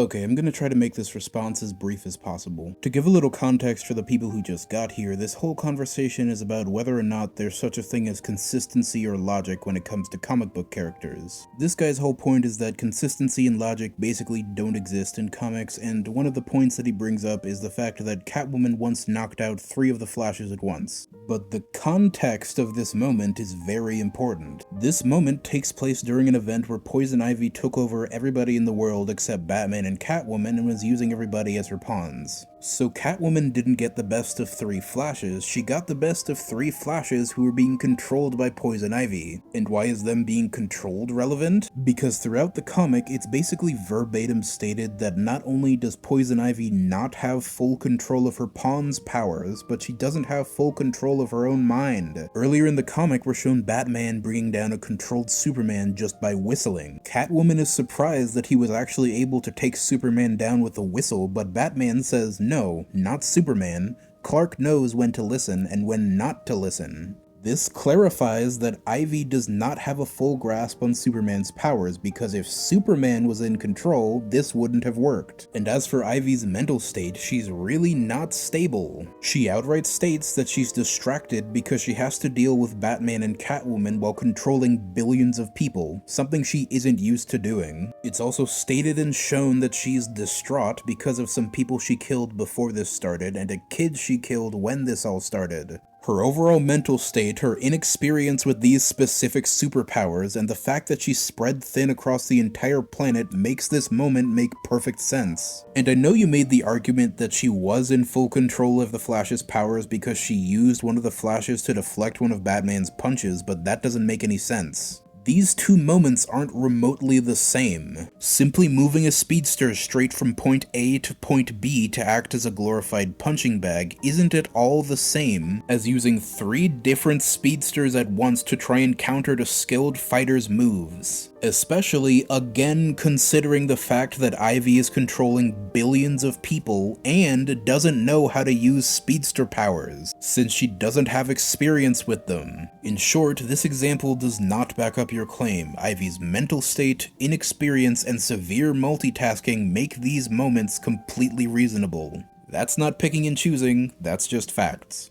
Okay, I'm gonna try to make this response as brief as possible. To give a little context for the people who just got here, this whole conversation is about whether or not there's such a thing as consistency or logic when it comes to comic book characters. This guy's whole point is that consistency and logic basically don't exist in comics, and one of the points that he brings up is the fact that Catwoman once knocked out 3 of the Flashes at once. But the context of this moment is very important. This moment takes place during an event where Poison Ivy took over everybody in the world except Batman and Catwoman and was using everybody as her pawns. So Catwoman didn't get the best of 3 Flashes, she got the best of 3 Flashes who were being controlled by Poison Ivy. And why is them being controlled relevant? Because throughout the comic, it's basically verbatim stated that not only does Poison Ivy not have full control of her pawn's powers, but she doesn't have full control of her own mind. Earlier in the comic, we're shown Batman bringing down a controlled Superman just by whistling. Catwoman is surprised that he was actually able to take Superman down with a whistle, but Batman says, no, not Superman. Clark knows when to listen and when not to listen. This clarifies that Ivy does not have a full grasp on Superman's powers, because if Superman was in control, this wouldn't have worked. And as for Ivy's mental state, she's really not stable. She outright states that she's distracted because she has to deal with Batman and Catwoman while controlling billions of people, something she isn't used to doing. It's also stated and shown that she's distraught because of some people she killed before this started and a kid she killed when this all started. Her overall mental state, her inexperience with these specific superpowers, and the fact that she's spread thin across the entire planet makes this moment make perfect sense. And I know you made the argument that she was in full control of the Flash's powers because she used one of the Flashes to deflect one of Batman's punches, but that doesn't make any sense. These two moments aren't remotely the same. Simply moving a speedster straight from point A to point B to act as a glorified punching bag isn't at all the same as using 3 different speedsters at once to try and counter the skilled fighter's moves. Especially, again, considering the fact that Ivy is controlling billions of people and doesn't know how to use speedster powers, since she doesn't have experience with them. In short, this example does not back up your claim. Ivy's mental state, inexperience, and severe multitasking make these moments completely reasonable. That's not picking and choosing, that's just facts.